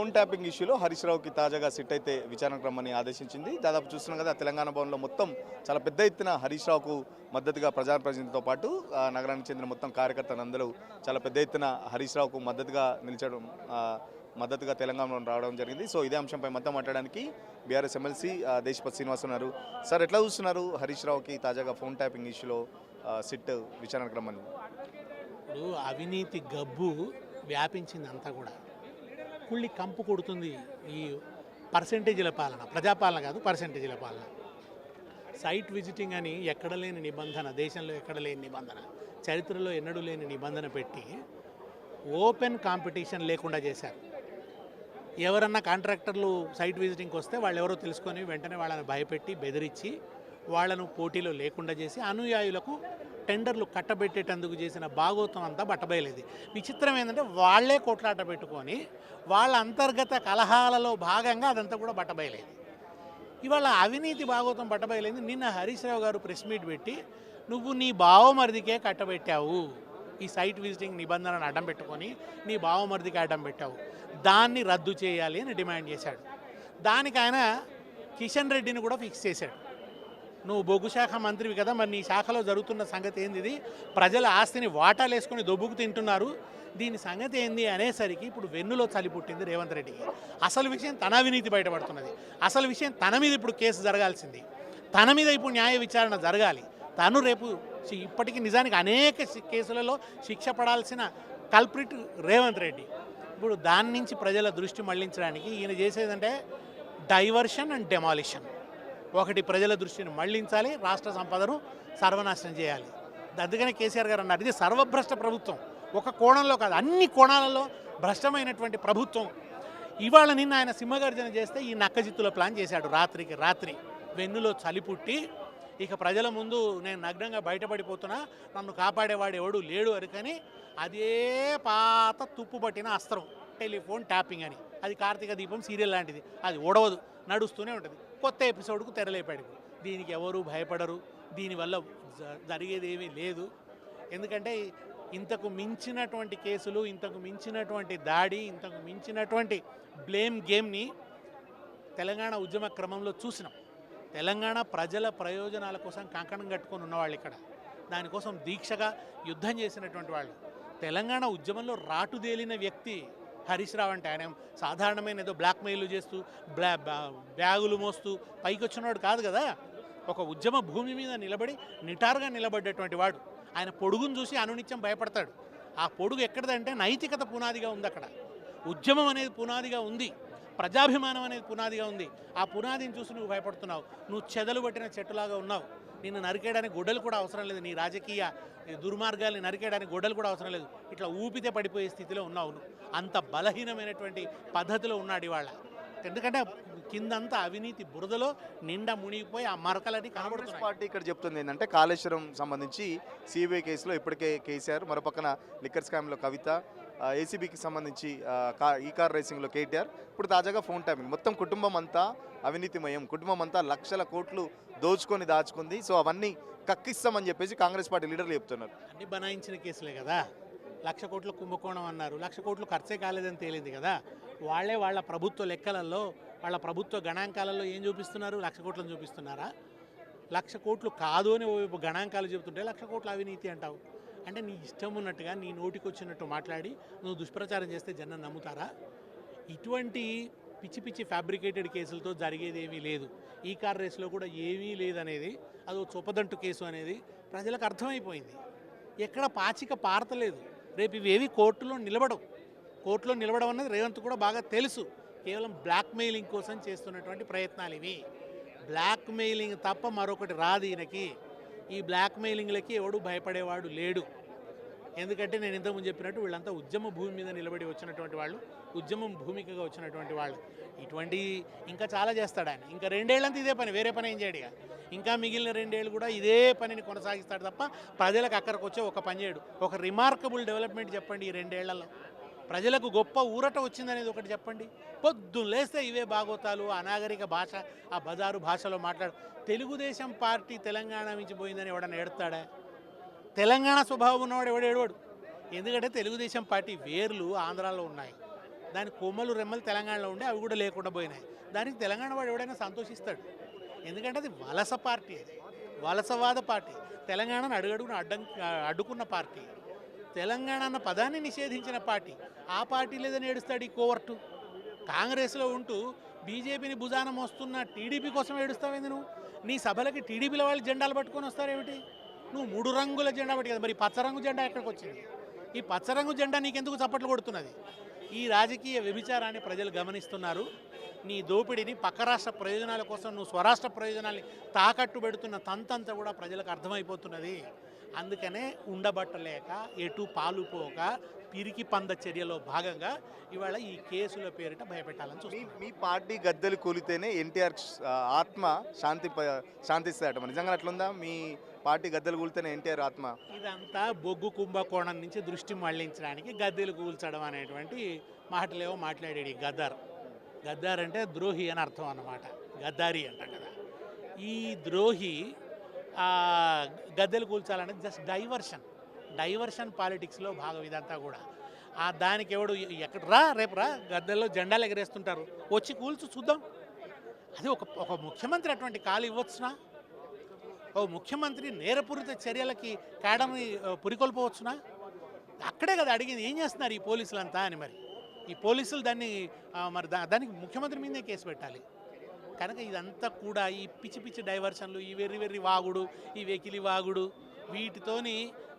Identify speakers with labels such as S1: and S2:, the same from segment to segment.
S1: Phone tapping ఇష్యూలో హరీష్ రావుకి తాజాగా SIT అయితే విచారణకు రమ్మని ఆదేశించింది. దాదాపు చూస్తున్నాం కదా, తెలంగాణ భవన్లో మొత్తం చాలా పెద్ద ఎత్తున హరీష్ రావుకు మద్దతుగా ప్రజాప్రతినిధులతో పాటు నగరానికి చెందిన మొత్తం కార్యకర్తలందరూ చాలా పెద్ద ఎత్తున హరీష్ రావుకు మద్దతుగా తెలంగాణలో రావడం జరిగింది. సో ఇదే అంశంపై మొత్తం మాట్లాడడానికి బీఆర్ఎస్ ఎమ్మెల్సీ దేశపతి శ్రీనివాస్ ఉన్నారు. సార్, ఎట్లా చూస్తున్నారు హరీష్ రావుకి తాజాగా ఫోన్ ట్యాపింగ్ ఇష్యూలో సిట్ విచారణకు రమ్మని?
S2: ఇప్పుడు అవినీతి గబ్బు వ్యాపించింది అంతా కూడా, కుళ్ళి కంపు కొడుతుంది ఈ పర్సెంటేజీల పాలన. ప్రజాపాలన కాదు, పర్సెంటేజీల పాలన. సైట్ విజిటింగ్ అని ఎక్కడ లేని నిబంధన, దేశంలో ఎక్కడ లేని నిబంధన, చరిత్రలో ఎన్నడూ లేని నిబంధన పెట్టి ఓపెన్ కాంపిటీషన్ లేకుండా చేశారు. ఎవరన్నా కాంట్రాక్టర్లు సైట్ విజిటింగ్కి వస్తే వాళ్ళు ఎవరో తెలుసుకొని వెంటనే వాళ్ళని భయపెట్టి బెదిరించి వాళ్లను పోటీలో లేకుండా చేసి అనుయాయులకు టెండర్లు కట్టబెట్టేటందుకు చేసిన భాగోత్వం అంతా బట్టబయలేదు. విచిత్రం ఏంటంటే వాళ్లే కొట్లాట పెట్టుకొని వాళ్ళ అంతర్గత కలహాలలో భాగంగా అదంతా కూడా బట్టబయలేదు. ఇవాళ అవినీతి భాగోత్వం బట్టబయలేదు. నిన్న హరీష్ రావు గారు ప్రెస్ మీట్ పెట్టి నువ్వు నీ బావమరిదికే కట్టబెట్టావు, ఈ సైట్ విజిటింగ్ నిబంధనను అడ్డం పెట్టుకొని నీ బావమరిదికి అడ్డం పెట్టావు, దాన్ని రద్దు చేయాలి అని డిమాండ్ చేశాడు. దానికి ఆయన కిషన్ రెడ్డిని కూడా ఫిక్స్ చేశాడు. నువ్వు బొగ్గు శాఖ మంత్రివి కదా, మరి నీ శాఖలో జరుగుతున్న సంగతి ఏంది, ఇది ప్రజల ఆస్తిని వాటాలు వేసుకొని దొబ్బుకు తింటున్నారు, దీని సంగతి ఏంది అనేసరికి ఇప్పుడు వెన్నులో చలి పుట్టింది రేవంత్ రెడ్డికి. అసలు విషయం తన అవినీతి బయటపడుతున్నది. అసలు విషయం తన మీద ఇప్పుడు కేసు జరగాల్సింది, తన మీద ఇప్పుడు న్యాయ విచారణ జరగాలి. తను రేపు ఇప్పటికీ నిజానికి అనేక కేసులలో శిక్ష పడాల్సిన కల్ప్రిట్ రేవంత్ రెడ్డి. ఇప్పుడు దాని నుంచి ప్రజల దృష్టి మళ్లించడానికి ఈయన చేసేదంటే డైవర్షన్ అండ్ డెమాలిషన్. ఒకటి, ప్రజల దృష్టిని మళ్లించాలి, రాష్ట్ర సంపదను సర్వనాశనం చేయాలి. అందుకనే కేసీఆర్ గారు అన్నారు, ఇది సర్వభ్రష్ట ప్రభుత్వం. ఒక కోణంలో కాదు, అన్ని కోణాలలో భ్రష్టమైనటువంటి ప్రభుత్వం. ఇవాళ నిన్న ఆయన సింహగర్జన చేస్తే ఈ నక్కజిత్తుల ప్లాన్ చేశాడు. రాత్రికి రాత్రి వెన్నులో చలిపుట్టి ఇక ప్రజల ముందు నేను నగ్నంగా బయటపడిపోతున్నా, నన్ను కాపాడేవాడు ఎవడు లేడు అరికని అదే పాత తుప్పు పట్టిన అస్త్రం టెలిఫోన్ ట్యాపింగ్ అని. అది కార్తీక దీపం సీరియల్ లాంటిది, అది ఓడవదు, నడుస్తూనే ఉంటుంది. కొత్త ఎపిసోడ్కు తెరలేపాడు. దీనికి ఎవరు భయపడరు, దీనివల్ల జరిగేది ఏమీ లేదు. ఎందుకంటే ఇంతకు మించినటువంటి కేసులు, ఇంతకు మించినటువంటి దాడి, ఇంతకు మించినటువంటి బ్లేమ్ గేమ్ని తెలంగాణ ఉద్యమ క్రమంలో చూసినాం. తెలంగాణ ప్రజల ప్రయోజనాల కోసం కంకణం కట్టుకొని ఉన్నవాళ్ళు ఇక్కడ, దానికోసం దీక్షగా యుద్ధం చేసినటువంటి వాళ్ళు. తెలంగాణ ఉద్యమంలో రాటుదేలిన వ్యక్తి హరీష్ రావు. అంటే ఆయన సాధారణమైన ఏదో బ్లాక్మెయిల్ చేస్తూ బ్యాగులు మోస్తూ పైకి వచ్చినవాడు కాదు కదా. ఒక ఉద్యమ భూమి మీద నిలబడి నిటారుగా నిలబడ్డటువంటి వాడు. ఆయన పొడుగును చూసి అనునిత్యం భయపడతాడు. ఆ పొడుగు ఎక్కడదంటే నైతికత పునాదిగా ఉంది, అక్కడ ఉద్యమం అనేది పునాదిగా ఉంది, ప్రజాభిమానం అనేది పునాదిగా ఉంది. ఆ పునాదిని చూసి నువ్వు భయపడుతున్నావు, నువ్వు చెదలు పట్టిన చెట్టులాగా ఉన్నావు. నిన్ను నరికేయడానికి గొడ్డలు కూడా అవసరం లేదు, నీ రాజకీయ దుర్మార్గాల్ని నరికేయడానికి గొడ్డలు కూడా అవసరం లేదు. ఇట్లా ఊపితే పడిపోయే స్థితిలో ఉన్నావు నువ్వు. అంత బలహీనమైనటువంటి పద్ధతిలో ఉన్నాడు ఇవాళ. ఎందుకంటే కిందంతా అవినీతి బురదలో నిండా మునిగిపోయి ఆ మరకలని కనబడుతున్నాయి.
S1: పార్టీ ఇక్కడ చెప్తుంది ఏంటంటే కాళేశ్వరం సంబంధించి సిబిఐ కేసులో ఇప్పటికే కేసీఆర్, మరోపక్కన లిక్కర్ స్కామ్లో కవిత, ఏసీబీకి సంబంధించి ఈ కార్ రేసింగ్లో కేటీఆర్, ఇప్పుడు తాజాగా ఫోన్ ట్యాపింగ్. మొత్తం కుటుంబం అంతా అవినీతిమయం, కుటుంబం అంతా లక్షల కోట్లు దోచుకొని దాచుకుంది. సో అవన్నీ కక్కిస్తామని చెప్పేసి కాంగ్రెస్ పార్టీ లీడర్లు చెప్తున్నారు.
S2: అన్ని బనాయించిన కేసులే కదా. 1,00,000 కోట్ల కుంభకోణం అన్నారు, 1,00,000 కోట్లు ఖర్చే కాలేదని తేలింది కదా. వాళ్ళ ప్రభుత్వ లెక్కలలో, వాళ్ళ ప్రభుత్వ గణాంకాలలో ఏం చూపిస్తున్నారు? 1,00,000 కోట్లను చూపిస్తున్నారా? 1,00,000 కోట్లు కాదు అని ఓవైపు గణాంకాలు చెబుతుంటే 1,00,000 కోట్ల అవినీతి అంటావు. అంటే నీ ఇష్టం ఉన్నట్టుగా నీ నోటికి వచ్చినట్టు మాట్లాడి నువ్వు దుష్ప్రచారం చేస్తే జనం నమ్ముతారా? ఇటువంటి పిచ్చి పిచ్చి ఫ్యాబ్రికేటెడ్ కేసులతో జరిగేది ఏమీ లేదు. ఈ కార్ రేసులో కూడా ఏమీ లేదనేది, అదో చొప్పదంటు కేసు అనేది ప్రజలకు అర్థమైపోయింది. ఎక్కడ పాచిక పారతలేదు. రేపు ఇవేవి కోర్టులో నిలబడవు. కోర్టులో నిలబడడం అనేది రేవంత్ కూడా బాగా తెలుసు. కేవలం బ్లాక్మెయిలింగ్ కోసం చేస్తున్నటువంటి ప్రయత్నాలు ఇవి. బ్లాక్మెయిలింగ్ తప్ప మరొకటి రాదు ఈయనకి. ఈ బ్లాక్మెయిలింగ్లకి ఎవడు భయపడేవాడు లేడు. ఎందుకంటే నేను ఇంతకుముందు చెప్పినట్టు వీళ్ళంతా ఉద్యమ భూమి మీద నిలబడి వచ్చినటువంటి వాళ్ళు, ఉద్యమం భూమికగా వచ్చినటువంటి వాళ్ళు. ఇటువంటి ఇంకా చాలా చేస్తాడు ఆయన. ఇంకా 2 ఏళ్ళంతా ఇదే పని, వేరే పని ఏం చేయడు. ఇంకా మిగిలిన 2 ఏళ్ళు కూడా ఇదే పనిని కొనసాగిస్తాడు తప్ప ప్రజలకు అక్కడికి వచ్చే ఒక పని చేయడు. ఒక రిమార్కబుల్ డెవలప్మెంట్ చెప్పండి ఈ 2 ఏళ్లలో. ప్రజలకు గొప్ప ఊరట వచ్చిందనేది ఒకటి చెప్పండి. పొద్దున్న లేస్తే ఇవే బాగోతాలు, అనాగరిక భాష, ఆ బజారు భాషలో మాట్లాడు. తెలుగుదేశం పార్టీ తెలంగాణ నుంచి పోయిందని ఎవడన్నా ఏడుతాడా? తెలంగాణ స్వభావం ఉన్నవాడు ఎవడు ఏడవాడు. ఎందుకంటే తెలుగుదేశం పార్టీ వేర్లు ఆంధ్రాలో ఉన్నాయి. దాని కొమ్మలు రెమ్మలు తెలంగాణలో ఉండే అవి కూడా లేకుండా పోయినాయి. దానికి తెలంగాణ వాడు ఎవడైనా సంతోషిస్తాడు. ఎందుకంటే అది వలస పార్టీ, అది వలసవాద పార్టీ. తెలంగాణను అడుగడుగున అడ్డుకున్న పార్టీ, తెలంగాణ అన్న పదాన్ని నిషేధించిన పార్టీ. ఆ పార్టీ లేదని ఏడుస్తాడు ఈ కోవర్టు. కాంగ్రెస్లో ఉంటూ బీజేపీని భుజాన మోస్తున్న టీడీపీ కోసం ఏడుస్తావేంది నువ్వు? నీ సభలకి టీడీపీల వాళ్ళు జెండాలు పట్టుకొని వస్తారేమిటి? నువ్వు 3 రంగుల జెండా పట్టి కదా, మరి పచ్చరంగు జెండా ఎక్కడికి వచ్చింది? ఈ పచ్చరంగు జెండా నీకెందుకు చప్పట్లు కొడుతున్నది? ఈ రాజకీయ వ్యభిచారాన్ని ప్రజలు గమనిస్తున్నారు. నీ దోపిడీని, పక్క రాష్ట్ర ప్రయోజనాల కోసం నువ్వు స్వరాష్ట్ర ప్రయోజనాల్ని తాకట్టు పెడుతున్న తంతంతా కూడా ప్రజలకు అర్థమైపోతున్నది. అందుకనే ఉండబట్టలేక ఎటు పాలుపోక పిరికి పంద చర్యలో భాగంగా ఇవాళ ఈ కేసుల పేరిట భయపెట్టాలని చూస్తుంది.
S1: మీ పార్టీ గద్దెలు కూలితేనే ఎన్టీఆర్ ఆత్మ శాంతిస్తాడట. నిజంగా అట్లుందా? మీ పార్టీ గద్దెలు కూలితేనే ఎన్టీఆర్ ఆత్మ?
S2: ఇదంతా బొగ్గు కుంభకోణం నుంచి దృష్టి మళ్లించడానికి గద్దెలు కూల్చడం అనేటువంటి మాటలేవో మాట్లాడాడు ఈ గద్దార్. గద్దార్ అంటే ద్రోహి అని అర్థం అన్నమాట, గద్దారి అంటాం కదా. ఈ ద్రోహి గద్దెలు కూల్చాలనేది జస్ట్ డైవర్షన్ పాలిటిక్స్లో భాగం ఇదంతా కూడా. దానికి ఎవడు ఎక్కడ రేపు రా గద్దెల్లో జెండాలు ఎగరేస్తుంటారు, వచ్చి కూల్చు చూద్దాం. అది ఒక ముఖ్యమంత్రి అటువంటి కాలు ఇవ్వచ్చునా? ఓ ముఖ్యమంత్రి నేరపూరిత చర్యలకి కేడర్ని పురికొల్పవచ్చునా? అక్కడే కదా అడిగింది, ఏం చేస్తున్నారు ఈ పోలీసులంతా అని. మరి ఈ పోలీసులు దాన్ని మరి దానికి ముఖ్యమంత్రి మీదే కేసు పెట్టాలి. కనుక ఇదంతా కూడా ఈ పిచ్చి డైవర్షన్లు, ఈ వెర్రి వాగుడు, ఈ వెకిలి వాగుడు, వీటితోని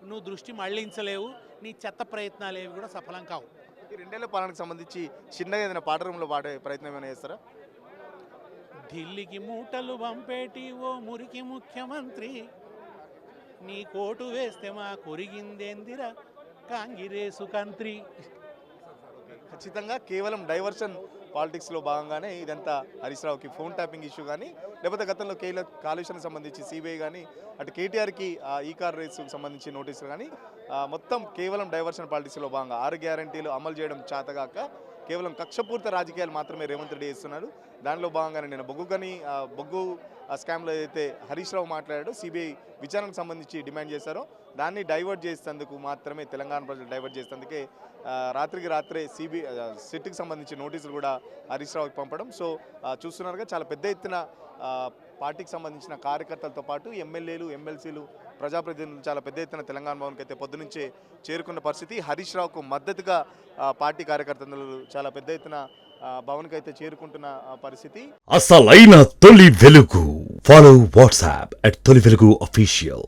S2: నువ్వు దృష్టి మళ్లించలేవు. నీ చెత్త ప్రయత్నాలు ఏవి కూడా సఫలం కావు.
S1: ఈ 2 ఏళ్ల పాలనకు సంబంధించి చిన్నగా ఏదైనా పాట రూమ్లో పాడే ప్రయత్నం ఏమైనా చేస్తారా?
S2: ఢిల్లీకి మూటలు పంపేటి ఓ మురికి ముఖ్యమంత్రి, నీ కోటు వేస్తే మా కొరిగిందేందిరా కాంగిరేసు కంత్రి.
S1: ఖచ్చితంగా కేవలం డైవర్షన్ పాలిటిక్స్లో భాగంగానే ఇదంతా. హరీష్ రావుకి ఫోన్ ట్యాపింగ్ ఇష్యూ కానీ, లేకపోతే గతంలో కాలుష్యానికి సంబంధించి సిబిఐ కానీ, అటు కేటీఆర్కి ఈ కార్ రేసుకు సంబంధించి నోటీసులు కానీ, మొత్తం కేవలం డైవర్షన్ పాలిటిక్స్లో భాగంగా 6 గ్యారంటీలు అమలు చేయడం చేతగాక కేవలం కక్షపూరిత రాజకీయాలు మాత్రమే రేవంత్ రెడ్డి చేస్తున్నారు. దానిలో భాగంగానే నేను బొగ్గు స్కామ్లో ఏదైతే హరీష్ రావు మాట్లాడాడో, సిబిఐ విచారణకు సంబంధించి డిమాండ్ చేశారో దాన్ని డైవర్ట్ చేసేందుకు మాత్రమే, తెలంగాణ ప్రజలు డైవర్ట్ చేసేందుకే రాత్రికి రాత్రే సిట్కి సంబంధించి నోటీసులు కూడా హరీష్ రావుకి పంపడం. సో చూస్తున్నారుగా, చాలా పెద్ద ఎత్తున పార్టీకి సంబంధించిన కార్యకర్తలతో పాటు ఎమ్మెల్యేలు, ఎమ్మెల్సీలు, ప్రజాప్రతినిధులు చాలా పెద్ద ఎత్తున తెలంగాణ భవన్కి అయితే పొద్దునుంచే చేరుకున్న పరిస్థితి. హరీష్ రావుకు మద్దతుగా పార్టీ కార్యకర్తలు చాలా పెద్ద ఎత్తున భవన్కి అయితే చేరుకుంటున్న పరిస్థితి.
S3: అసలైన తొలి వెలుగు. ఫాలో వాట్సాప్ @తొలి వెలుగు official.